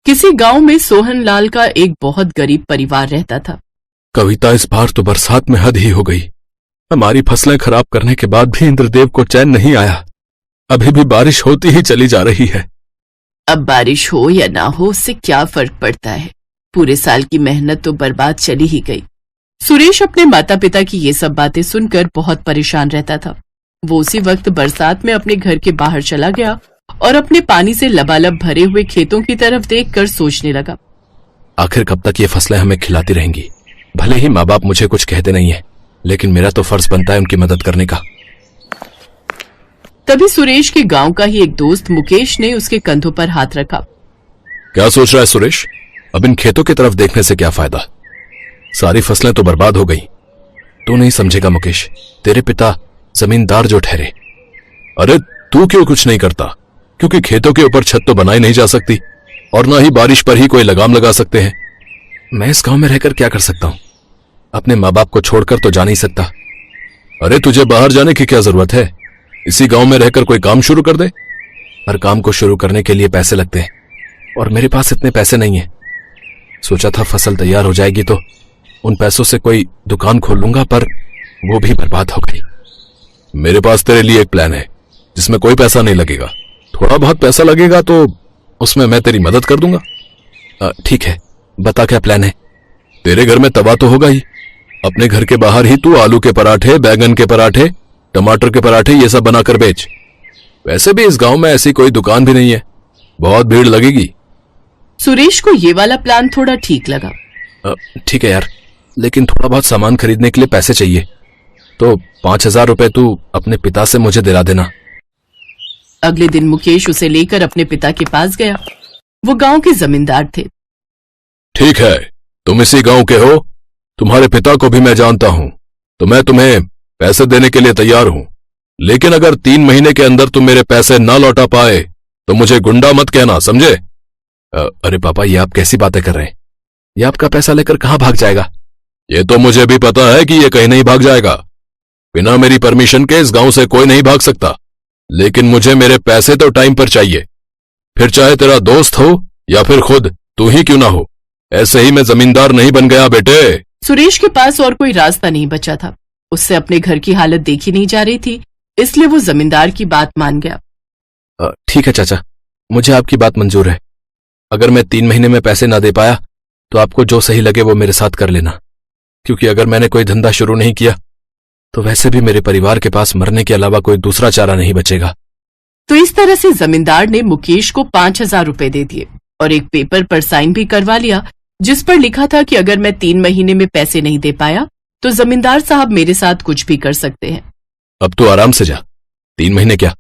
किसी गांव में सोहनलाल का एक बहुत गरीब परिवार रहता था। कविता, इस बार तो बरसात में हद ही हो गई। हमारी फसलें खराब करने के बाद भी इंद्रदेव को चैन नहीं आया। अभी भी बारिश होती ही चली जा रही है। अब बारिश हो या ना हो उससे क्या फर्क पड़ता है, पूरे साल की मेहनत तो बर्बाद चली ही गई। सुरेश अपने माता पिता की ये सब बातें सुनकर बहुत परेशान रहता था। वो उसी वक्त बरसात में अपने घर के बाहर चला गया और अपने पानी से लबालब भरे हुए खेतों की तरफ देखकर सोचने लगा, आखिर कब तक ये फसलें हमें खिलाती रहेंगी? भले ही माँ बाप मुझे कुछ कहते नहीं है, लेकिन मेरा तो फर्ज बनता है उनकी मदद करने का। तभी सुरेश के गांव का ही एक दोस्त मुकेश ने उसके कंधों पर हाथ रखा। क्या सोच रहा है सुरेश? अब इन खेतों की तरफ देखने से क्या फायदा? सारी फसलें तो बर्बाद हो गई। तू नहीं समझेगा मुकेश, तेरे पिता जमींदार जो ठहरे। अरे तू क्यों कुछ नहीं करता? क्योंकि खेतों के ऊपर छत तो बनाई नहीं जा सकती और ना ही बारिश पर ही कोई लगाम लगा सकते हैं। मैं इस गांव में रहकर क्या कर सकता हूं? अपने माँ बाप को छोड़कर तो जा नहीं सकता। अरे तुझे बाहर जाने की क्या जरूरत है? इसी गांव में रहकर कोई काम शुरू कर दे। हर काम को शुरू करने के लिए पैसे लगते हैं और मेरे पास इतने पैसे नहीं है। सोचा था फसल तैयार हो जाएगी तो उन पैसों से कोई दुकान खोल लूंगा, पर वो भी बर्बाद हो गई। मेरे पास तेरे लिए एक प्लान है जिसमें कोई पैसा नहीं लगेगा। थोड़ा बहुत पैसा लगेगा तो उसमें मैं तेरी मदद कर दूंगा। ठीक है, बता क्या प्लान है? तेरे घर में तवा तो होगा ही। अपने घर के बाहर ही तू आलू के पराठे, बैगन के पराठे, टमाटर के पराठे ये सब बनाकर बेच। वैसे भी इस गांव में ऐसी कोई दुकान भी नहीं है, बहुत भीड़ लगेगी। सुरेश को ये वाला प्लान थोड़ा ठीक लगा। ठीक है यार, लेकिन थोड़ा बहुत सामान खरीदने के लिए पैसे चाहिए, तो 5,000 रुपए तू अपने पिता से मुझे दिला देना। अगले दिन मुकेश उसे लेकर अपने पिता के पास गया। वो गांव के जमींदार थे। ठीक है, तुम इसी गांव के हो, तुम्हारे पिता को भी मैं जानता हूं, तो मैं तुम्हें पैसे देने के लिए तैयार हूं। लेकिन अगर 3 महीने के अंदर तुम मेरे पैसे ना लौटा पाए तो मुझे गुंडा मत कहना, समझे? अरे पापा, ये आप कैसी बातें कर रहे हैं? ये आपका पैसा लेकर कहां भाग जाएगा? ये तो मुझे भी पता है कि ये कहीं नहीं भाग जाएगा। बिना मेरी परमिशन के इस गांव से कोई नहीं भाग सकता, लेकिन मुझे मेरे पैसे तो टाइम पर चाहिए। फिर चाहे तेरा दोस्त हो या फिर खुद तू ही क्यों ना हो, ऐसे ही मैं जमींदार नहीं बन गया बेटे। सुरेश के पास और कोई रास्ता नहीं बचा था। उससे अपने घर की हालत देखी नहीं जा रही थी, इसलिए वो जमींदार की बात मान गया। ठीक है चाचा, मुझे आपकी बात मंजूर है। अगर मैं 3 महीने में पैसे ना दे पाया तो आपको जो सही लगे वो मेरे साथ कर लेना, क्योंकि अगर मैंने कोई धंधा शुरू नहीं किया तो वैसे भी मेरे परिवार के पास मरने के अलावा कोई दूसरा चारा नहीं बचेगा। तो इस तरह से जमींदार ने मुकेश को 5,000 रुपए दे दिए और एक पेपर पर साइन भी करवा लिया, जिस पर लिखा था कि अगर मैं 3 महीने में पैसे नहीं दे पाया तो जमींदार साहब मेरे साथ कुछ भी कर सकते हैं। अब तू आराम से जा। 3 महीने क्या,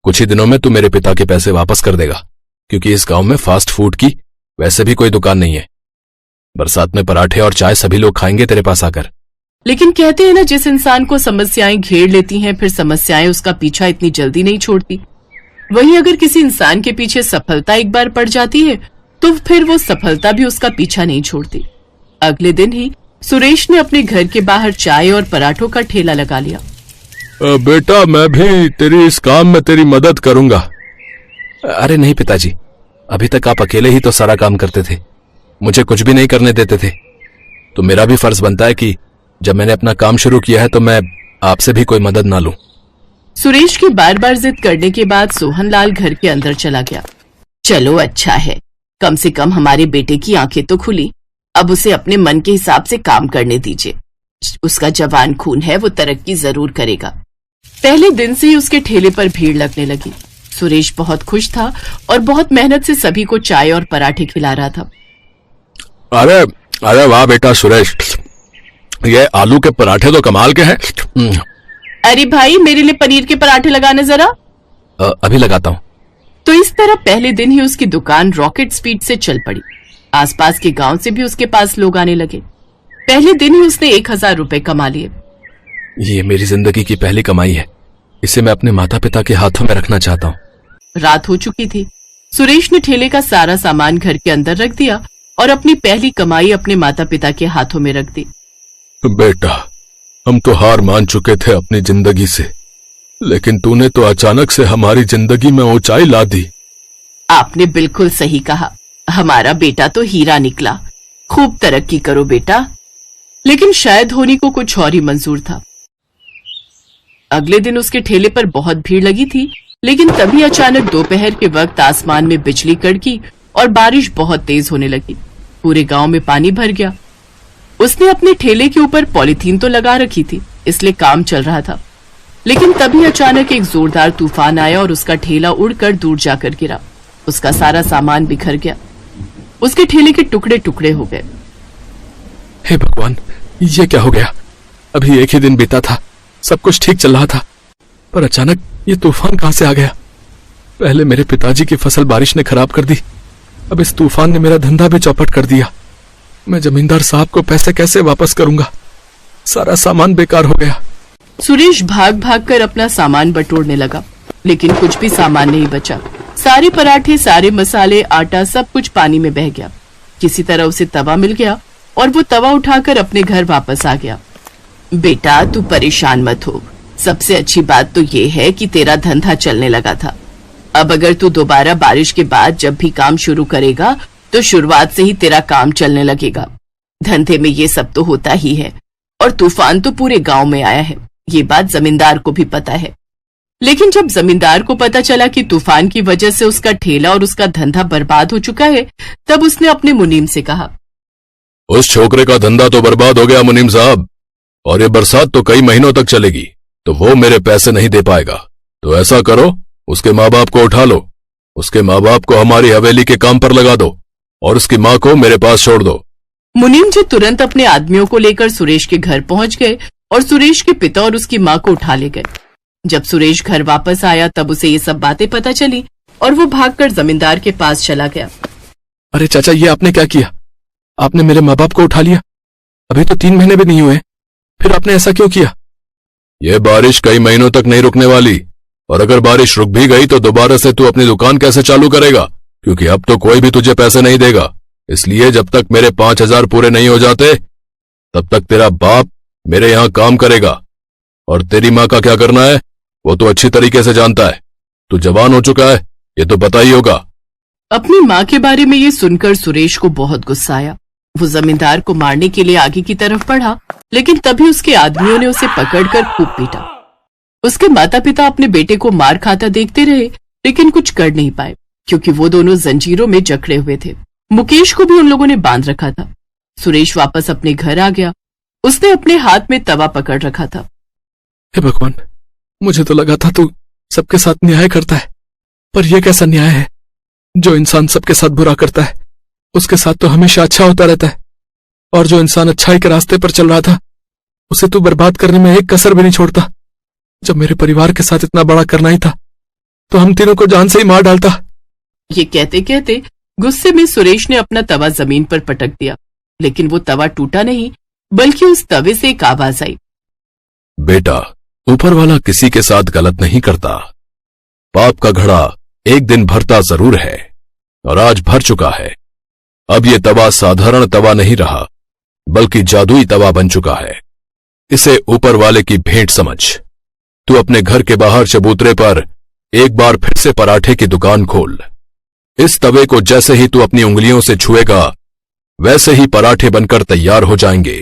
कुछ ही दिनों में तू मेरे पिता के पैसे वापस कर देगा, क्योंकि इस गांव में फास्ट फूड की वैसे भी कोई दुकान नहीं है। बरसात में पराठे और चाय सभी लोग खाएंगे तेरे पास आकर। लेकिन कहते हैं ना, जिस इंसान को समस्याएं घेर लेती हैं फिर समस्याएं उसका पीछा इतनी जल्दी नहीं छोड़ती। वहीं अगर किसी इंसान के पीछे सफलता एक बार पड़ जाती है तो फिर वो सफलता भी उसका पीछा नहीं छोड़ती। अगले दिन ही सुरेश ने अपने घर के बाहर चाय और पराठों का ठेला लगा लिया। बेटा, मैं भी तेरी इस काम में तेरी मदद करूंगा। अरे नहीं पिताजी, अभी तक आप अकेले ही तो सारा काम करते थे, मुझे कुछ भी नहीं करने देते थे। तो मेरा भी फर्ज बनता है कि जब मैंने अपना काम शुरू किया है तो मैं आपसे भी कोई मदद ना लूं। सुरेश की बार बार जिद करने के बाद सोहनलाल घर के अंदर चला गया। चलो अच्छा है, कम से कम हमारे बेटे की आंखें तो खुली। अब उसे अपने मन के हिसाब से काम करने दीजिए। उसका जवान खून है, वो तरक्की जरूर करेगा। पहले दिन से ही उसके ठेले पर भीड़ लगने लगी। सुरेश बहुत खुश था और बहुत मेहनत से सभी को चाय और पराठे खिला रहा था। अरे अरे वाह बेटा सुरेश, ये आलू के पराठे तो कमाल के हैं। अरे भाई, मेरे लिए पनीर के पराठे लगाने जरा। अभी लगाता हूँ। तो इस तरह पहले दिन ही उसकी दुकान रॉकेट स्पीड से चल पड़ी। आसपास के गांव से भी उसके पास लोग आने लगे। पहले दिन ही उसने 1,000 रुपए कमा लिए। ये मेरी जिंदगी की पहली कमाई है, इसे मैं अपने माता पिता के हाथों में रखना चाहता हूँ। रात हो चुकी थी। सुरेश ने ठेले का सारा सामान घर के अंदर रख दिया और अपनी पहली कमाई अपने माता पिता के हाथों में रख दी। बेटा, हम तो हार मान चुके थे अपनी जिंदगी से, लेकिन तूने तो अचानक से हमारी जिंदगी में ऊंचाई ला दी। आपने बिल्कुल सही कहा। हमारा बेटा तो हीरा निकला, खूब तरक्की करो बेटा। लेकिन शायद धोनी को कुछ और ही मंजूर था। अगले दिन उसके ठेले पर बहुत भीड़ लगी थी, लेकिन तभी अचानक दोपहर के वक्त आसमान में बिजली कड़की और बारिश बहुत तेज होने लगी। पूरे गांव में पानी भर गया। उसने अपने ठेले के ऊपर पॉलीथीन तो लगा रखी थी, इसलिए काम चल रहा था। लेकिन तभी अचानक एक जोरदार तूफान आया और उसका ठेला उड़कर दूर जाकर गिरा। उसका सारा सामान बिखर गया। उसके ठेले के टुकड़े टुकड़े हो गए। हे भगवान, ये क्या हो गया? अभी एक ही दिन बीता था, सब कुछ ठीक चल रहा था, पर अचानक ये तूफान कहां से आ गया? पहले मेरे पिताजी की फसल बारिश ने खराब कर दी, अब इस तूफान ने मेरा धंधा भी चौपट कर दिया। मैं जमींदार साहब को पैसे कैसे वापस करूंगा? सारा सामान बेकार हो गया। सुरेश भाग भाग कर अपना सामान बटोरने लगा, लेकिन कुछ भी सामान नहीं बचा। सारे पराठे, सारे मसाले, आटा, सब कुछ पानी में बह गया। किसी तरह उसे तवा मिल गया और वो तवा उठाकर अपने घर वापस आ गया। बेटा, तू परेशान मत हो। सबसे अच्छी बात तो ये है कि तेरा धंधा चलने लगा था। अब अगर तू दोबारा बारिश के बाद जब भी काम शुरू करेगा तो शुरुआत से ही तेरा काम चलने लगेगा। धंधे में ये सब तो होता ही है, और तूफान तो पूरे गांव में आया है। ये बात जमींदार को भी पता है। लेकिन जब जमींदार को पता चला कि तूफान की वजह से उसका ठेला और उसका धंधा बर्बाद हो चुका है, तब उसने अपने मुनीम से कहा, उस छोकरे का धंधा तो बर्बाद हो गया मुनीम साहब, और ये बरसात तो कई महीनों तक चलेगी, तो वो मेरे पैसे नहीं दे पाएगा। तो ऐसा करो, उसके माँ बाप को उठा लो, उसके माँ बाप को हमारी हवेली के काम पर लगा दो और उसकी माँ को मेरे पास छोड़ दो। मुनीम जी तुरंत अपने आदमियों को लेकर सुरेश के घर पहुंच गए और सुरेश के पिता और उसकी माँ को उठा ले गए। जब सुरेश घर वापस आया तब उसे ये सब बातें पता चली और वो भागकर जमींदार के पास चला गया। अरे चाचा, ये आपने क्या किया? आपने मेरे माँ बाप को उठा लिया। अभी तो 3 महीने भी नहीं हुए, फिर आपने ऐसा क्यों किया? ये बारिश कई महीनों तक नहीं रुकने वाली, और अगर बारिश रुक भी गई तो दोबारा से तू अपनी दुकान कैसे चालू करेगा? क्योंकि अब तो कोई भी तुझे पैसे नहीं देगा। इसलिए जब तक मेरे 5,000 पूरे नहीं हो जाते तब तक तेरा बाप मेरे यहाँ काम करेगा, और तेरी माँ का क्या करना है वो तो अच्छी तरीके से जानता है। तू जवान हो चुका है, ये तो पता ही होगा। अपनी माँ के बारे में ये सुनकर सुरेश को बहुत गुस्सा आया। वो जमींदार को मारने के लिए आगे की तरफ बढ़ा, लेकिन तभी उसके आदमियों ने उसे पकड़कर खूब पीटा। उसके माता पिता अपने बेटे को मार खाता देखते रहे, लेकिन कुछ कर नहीं पाए, क्योंकि वो दोनों जंजीरों में जकड़े हुए थे। मुकेश को भी उन लोगों ने बांध रखा था। सुरेश वापस अपने घर आ गया। उसने अपने हाथ में तवा पकड़ रखा था। हे भगवान, मुझे तो लगा था तू सबके साथ न्याय करता है, पर यह कैसा न्याय है? जो इंसान सबके साथ बुरा करता है उसके साथ तो हमेशा अच्छा होता रहता है, और जो इंसान अच्छाई के रास्ते पर चल रहा था उसे तू बर्बाद करने में एक कसर भी नहीं छोड़ता। जब मेरे परिवार के साथ इतना बड़ा करना ही था तो हम तीनों को जान से ही मार डालता। ये कहते कहते गुस्से में सुरेश ने अपना तवा जमीन पर पटक दिया, लेकिन वो तवा टूटा नहीं, बल्कि उस तवे से एक आवाज आई, बेटा, ऊपर वाला किसी के साथ गलत नहीं करता। पाप का घड़ा एक दिन भरता जरूर है, और आज भर चुका है। अब ये तवा साधारण तवा नहीं रहा, बल्कि जादुई तवा बन चुका है। इसे ऊपर वाले की भेंट समझ। तू अपने घर के बाहर चबूतरे पर एक बार फिर से पराठे की दुकान खोल। इस तवे को जैसे ही तू अपनी उंगलियों से छुएगा वैसे ही पराठे बनकर तैयार हो जाएंगे।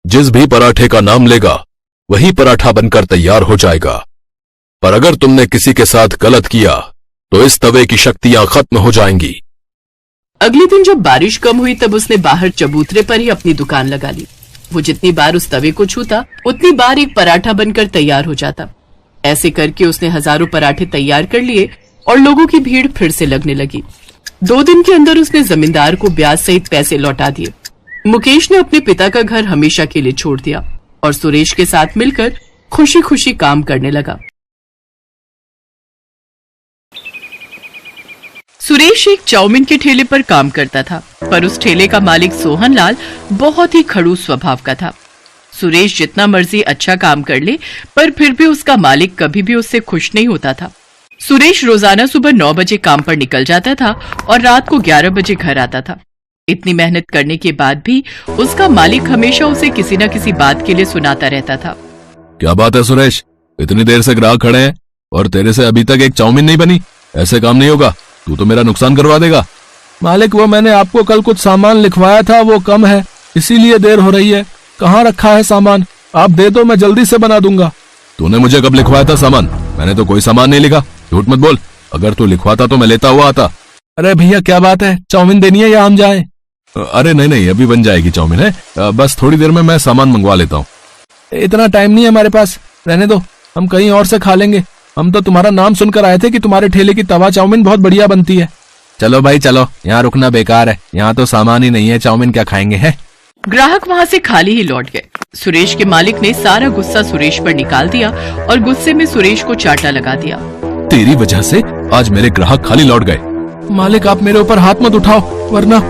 जिस भी पराठे का नाम लेगा वही पराठा बनकर तैयार हो जाएगा। पर अगर तुमने किसी के साथ गलत किया तो इस तवे की शक्तियां खत्म हो जाएंगी। अगले दिन जब बारिश कम हुई तब उसने बाहर चबूतरे पर ही अपनी दुकान लगा ली। वो जितनी बार उस तवे को छूता उतनी बार एक पराठा बनकर तैयार हो जाता। ऐसे करके उसने हजारों पराठे तैयार कर लिए और लोगों की भीड़ फिर से लगने लगी। 2 दिन के अंदर उसने जमींदार को ब्याज सहित पैसे लौटा दिए। मुकेश ने अपने पिता का घर हमेशा के लिए छोड़ दिया और सुरेश के साथ मिलकर खुशी खुशी काम करने लगा। सुरेश एक चाउमीन के ठेले पर काम करता था, पर उस ठेले का मालिक सोहनलाल बहुत ही खड़ूस स्वभाव का था। सुरेश जितना मर्जी अच्छा काम कर ले, पर फिर भी उसका मालिक कभी भी उससे खुश नहीं होता था। सुरेश रोजाना सुबह 9 बजे काम पर निकल जाता था और रात को 11 बजे घर आता था। इतनी मेहनत करने के बाद भी उसका मालिक हमेशा उसे किसी न किसी बात के लिए सुनाता रहता था। क्या बात है सुरेश, इतनी देर से ग्राहक खड़े हैं और तेरे से अभी तक एक चाउमीन नहीं बनी? ऐसे काम नहीं होगा, तू तो मेरा नुकसान करवा देगा। मालिक वो मैंने आपको कल कुछ सामान लिखवाया था, वो कम है इसीलिए देर हो रही है। कहाँ रखा है सामान? आप दे दो, मैं जल्दी से बना दूंगा। तूने मुझे कब लिखवाया था सामान? मैंने तो कोई सामान नहीं लिखा, झूठ मत बोल। अगर तू लिखवाता तो मैं लेता हुआ आता। अरे भैया क्या बात है, चाउमीन देनी है या हम जाएं? अरे नहीं नहीं, अभी बन जाएगी चाउमीन है, बस थोड़ी देर में मैं सामान मंगवा लेता हूँ। इतना टाइम नहीं है हमारे पास, रहने दो, हम कहीं और से खा लेंगे। हम तो तुम्हारा नाम सुनकर आए थे कि तुम्हारे ठेले की तवा चाउमीन बहुत बढ़िया बनती है। चलो भाई चलो, यहाँ रुकना बेकार है, यहाँ तो सामान ही नहीं है, चाउमीन क्या खाएंगे है। ग्राहक वहाँ से खाली ही लौट गए। सुरेश के मालिक ने सारा गुस्सा सुरेश पर निकाल दिया और गुस्से में सुरेश को चाटा लगा दिया। तेरी वजह से आज मेरे ग्राहक खाली लौट गए। मालिक आप मेरे ऊपर हाथ मत उठाओ, वरना।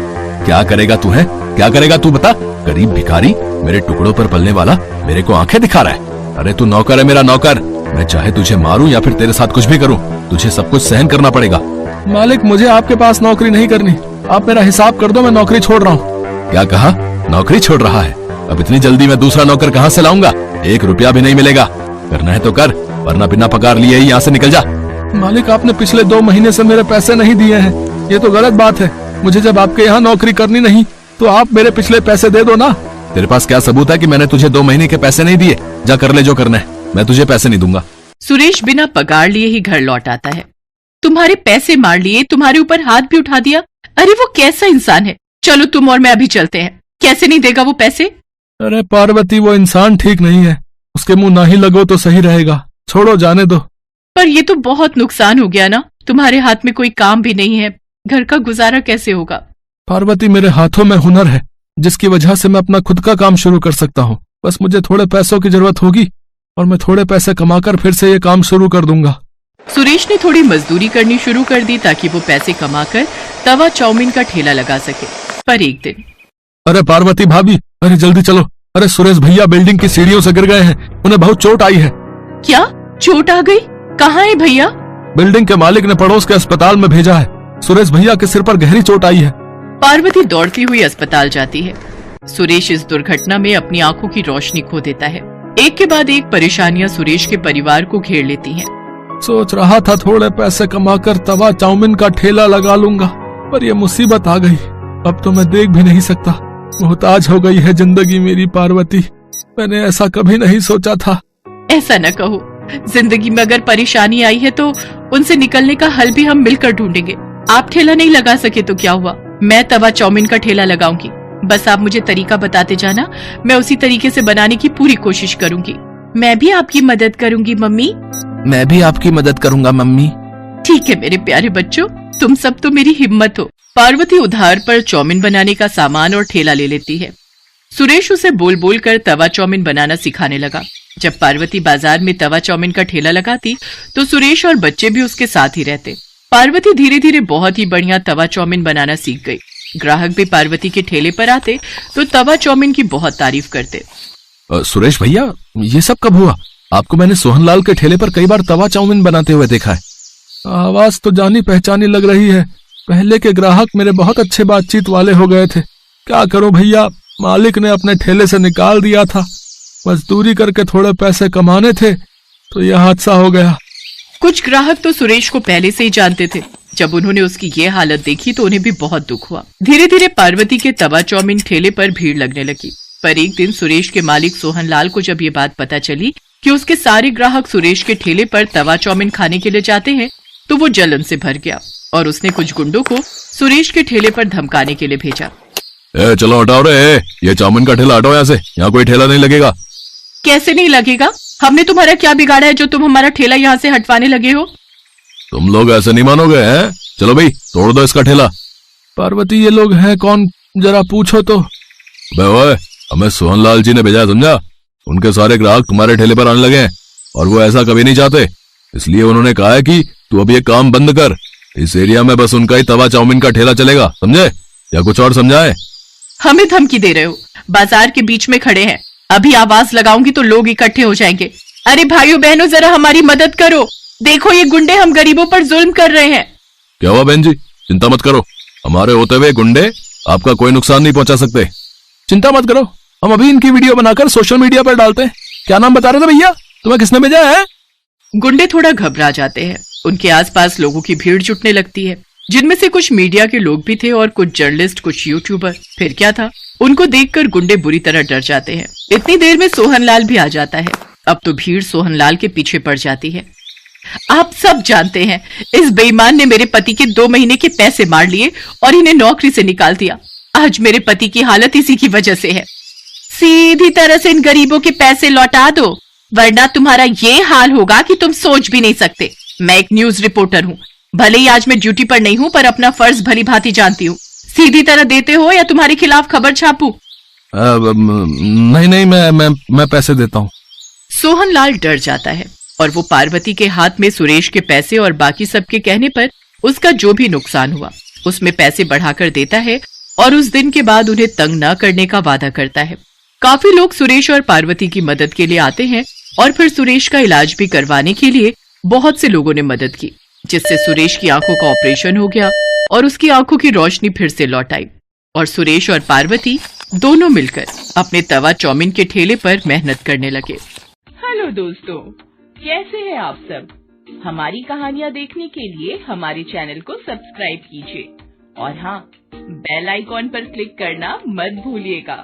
क्या करेगा तू है, क्या करेगा तू बता? गरीब भिखारी मेरे टुकड़ों पर पलने वाला मेरे को आंखें दिखा रहा है। अरे तू नौकर है मेरा, नौकर। मैं चाहे तुझे मारूं या फिर तेरे साथ कुछ भी करूं, तुझे सब कुछ सहन करना पड़ेगा। मालिक मुझे आपके पास नौकरी नहीं करनी, आप मेरा हिसाब कर दो, मैं नौकरी छोड़ रहा हूँ। क्या कहा? नौकरी छोड़ रहा है? अब इतनी जल्दी मैं दूसरा नौकर कहाँ से लाऊंगा? 1 रुपया भी नहीं मिलेगा। करना है तो कर, वरना बिना पगार लिए ही यहाँ से निकल जा। मालिक आपने पिछले 2 महीने से मेरे पैसे नहीं दिए हैं, ये तो गलत बात है। मुझे जब आपके यहाँ नौकरी करनी नहीं तो आप मेरे पिछले पैसे दे दो ना। तेरे पास क्या सबूत है कि मैंने तुझे 2 महीने के पैसे नहीं दिए? जा कर ले जो करना है, मैं तुझे पैसे नहीं दूंगा। सुरेश बिना पगार लिए ही घर लौट आता है। तुम्हारे पैसे मार लिए, तुम्हारे ऊपर हाथ भी उठा दिया। अरे वो कैसा इंसान है। चलो तुम और मैं अभी चलते हैं। कैसे नहीं देगा वो पैसे? अरे पार्वती वो इंसान ठीक नहीं है, उसके मुंह ना ही लगो तो सही रहेगा, छोड़ो जाने दो। पर ये तो बहुत नुकसान हो गया ना, तुम्हारे हाथ में कोई काम भी नहीं है, घर का गुजारा कैसे होगा? पार्वती मेरे हाथों में हुनर है जिसकी वजह से मैं अपना खुद का काम शुरू कर सकता हूँ। बस मुझे थोड़े पैसों की जरूरत होगी और मैं थोड़े पैसे कमाकर फिर से ये काम शुरू कर दूंगा। सुरेश ने थोड़ी मजदूरी करनी शुरू कर दी ताकि वो पैसे कमाकर तवा चाउमीन का ठेला लगा सके। पर एक दिन, अरे पार्वती भाभी, अरे जल्दी चलो। अरे सुरेश भैया बिल्डिंग की सीढ़ियों से गिर गए हैं, उन्हें बहुत चोट आई है। क्या चोट आ गई? कहाँ है भैया? बिल्डिंग के मालिक ने पड़ोस के अस्पताल में भेजा है। सुरेश भैया के सिर पर गहरी चोट आई है। पार्वती दौड़ती हुई अस्पताल जाती है। सुरेश इस दुर्घटना में अपनी आंखों की रोशनी खो देता है। एक के बाद एक परेशानियां सुरेश के परिवार को घेर लेती हैं। सोच रहा था थोड़े पैसे कमाकर तवा चाउमीन का ठेला लगा लूंगा, पर यह मुसीबत आ गई। अब तो मैं देख भी नहीं सकता, मोहताज हो गई है जिंदगी मेरी पार्वती। मैंने ऐसा कभी नहीं सोचा था। ऐसा न कहो, जिंदगी में अगर परेशानी आई है तो उनसे निकलने का हल भी हम मिलकर ढूंढेंगे। आप ठेला नहीं लगा सके तो क्या हुआ, मैं तवा चाउमीन का ठेला लगाऊंगी। बस आप मुझे तरीका बताते जाना, मैं उसी तरीके से बनाने की पूरी कोशिश करूंगी। मैं भी आपकी मदद करूंगी मम्मी। मैं भी आपकी मदद करूंगा मम्मी। ठीक है मेरे प्यारे बच्चों, तुम सब तो मेरी हिम्मत हो। पार्वती उधार पर चाउमीन बनाने का सामान और ठेला ले लेती है। सुरेश उसे बोल बोल कर तवा चाउमीन बनाना सिखाने लगा। जब पार्वती बाजार में तवा चाउमीन का ठेला लगाती तो सुरेश और बच्चे भी उसके साथ ही रहते। पार्वती धीरे धीरे बहुत ही बढ़िया तवा चाउमीन बनाना सीख गई। ग्राहक भी पार्वती के ठेले पर आते तो तवा चाउमीन की बहुत तारीफ करते। सुरेश भैया ये सब कब हुआ? आपको मैंने सोहनलाल के ठेले पर कई बार तवा चाउमीन बनाते हुए देखा है। आवाज तो जानी पहचानी लग रही है। पहले के ग्राहक मेरे बहुत अच्छे बातचीत वाले हो गए थे। क्या करूं भैया, मालिक ने अपने ठेले से निकाल दिया था। मजदूरी करके थोड़े पैसे कमाने थे तो यह हादसा हो गया। कुछ ग्राहक तो सुरेश को पहले से ही जानते थे। जब उन्होंने उसकी ये हालत देखी तो उन्हें भी बहुत दुख हुआ। धीरे धीरे पार्वती के तवा चाउमीन ठेले पर भीड़ लगने लगी। पर एक दिन सुरेश के मालिक सोहनलाल को जब ये बात पता चली कि उसके सारे ग्राहक सुरेश के ठेले पर तवा चाउमीन खाने के लिए जाते हैं तो वो जलन से भर गया और उसने कुछ गुंडों को सुरेश के ठेले पर धमकाने के लिए भेजा। चलो हटाओ रे, ये चाउमीन का ठेला हटाओ यहाँ से, यहाँ कोई ठेला नहीं लगेगा। कैसे नहीं लगेगा? हमने तुम्हारा क्या बिगाड़ा है जो तुम हमारा ठेला यहाँ से हटवाने लगे हो? तुम लोग ऐसे नहीं मानोगे हैं? चलो भाई तोड़ दो इसका ठेला। पार्वती ये लोग हैं कौन, जरा पूछो तो। ओए, हमें सोहनलाल जी ने भेजा, समझा? उनके सारे ग्राहक तुम्हारे ठेले पर आने लगे हैं और वो ऐसा कभी नहीं चाहते। इसलिए उन्होंने कहा है कि तू अब ये काम बंद कर। इस एरिया में बस उनका ही तवा चाउमीन का ठेला चलेगा, समझे? या कुछ और समझाए? हमें धमकी दे रहे हो? बाजार के बीच में खड़े हैं, अभी आवाज लगाऊंगी तो लोग इकट्ठे हो जाएंगे। अरे भाइयों बहनों जरा हमारी मदद करो, देखो ये गुंडे हम गरीबों पर जुल्म कर रहे हैं। क्या हुआ बहन जी, चिंता मत करो, हमारे होते हुए गुंडे आपका कोई नुकसान नहीं पहुंचा सकते। चिंता मत करो, हम अभी इनकी वीडियो बनाकर सोशल मीडिया पर डालते हैं। क्या नाम बता रहे थे भैया, तुम्हें किसने भेजा है? गुंडे थोड़ा घबरा जाते हैं। उनके आसपास लोगों की भीड़ जुटने लगती है। जिनमें से कुछ मीडिया के लोग भी थे और कुछ जर्नलिस्ट, कुछ यूट्यूबर। फिर क्या था, उनको देखकर गुंडे बुरी तरह डर जाते हैं। इतनी देर में सोहनलाल भी आ जाता है। अब तो भीड़ सोहनलाल के पीछे पड़ जाती है। आप सब जानते हैं, इस बेईमान ने मेरे पति के 2 महीने के पैसे मार लिए और इन्हें नौकरी से निकाल दिया। आज मेरे पति की हालत इसी की वजह से है। सीधी तरह से इन गरीबों के पैसे लौटा दो, वरना तुम्हारा ये हाल होगा कि तुम सोच भी नहीं सकते। मैं एक न्यूज रिपोर्टर हूँ, भले ही आज मैं ड्यूटी पर नहीं हूँ, पर अपना फर्ज भली भांति जानती हूँ। सीधी तरह देते हो या तुम्हारे खिलाफ खबर छापूं? नहीं, मैं पैसे देता हूँ। सोहनलाल डर जाता है और वो पार्वती के हाथ में सुरेश के पैसे और बाकी सबके कहने पर उसका जो भी नुकसान हुआ उसमें पैसे बढ़ाकर देता है और उस दिन के बाद उन्हें तंग न करने का वादा करता है। काफी लोग सुरेश और पार्वती की मदद के लिए आते हैं और फिर सुरेश का इलाज भी करवाने के लिए बहुत से लोगों ने मदद की, जिससे सुरेश की आंखों का ऑपरेशन हो गया और उसकी आंखों की रोशनी फिर से लौट आई और सुरेश और पार्वती दोनों मिलकर अपने तवा चाउमीन के ठेले पर मेहनत करने लगे। हेलो दोस्तों, कैसे हैं आप सब? हमारी कहानियाँ देखने के लिए हमारे चैनल को सब्सक्राइब कीजिए और हाँ, बेल आइकॉन पर क्लिक करना मत भूलिएगा।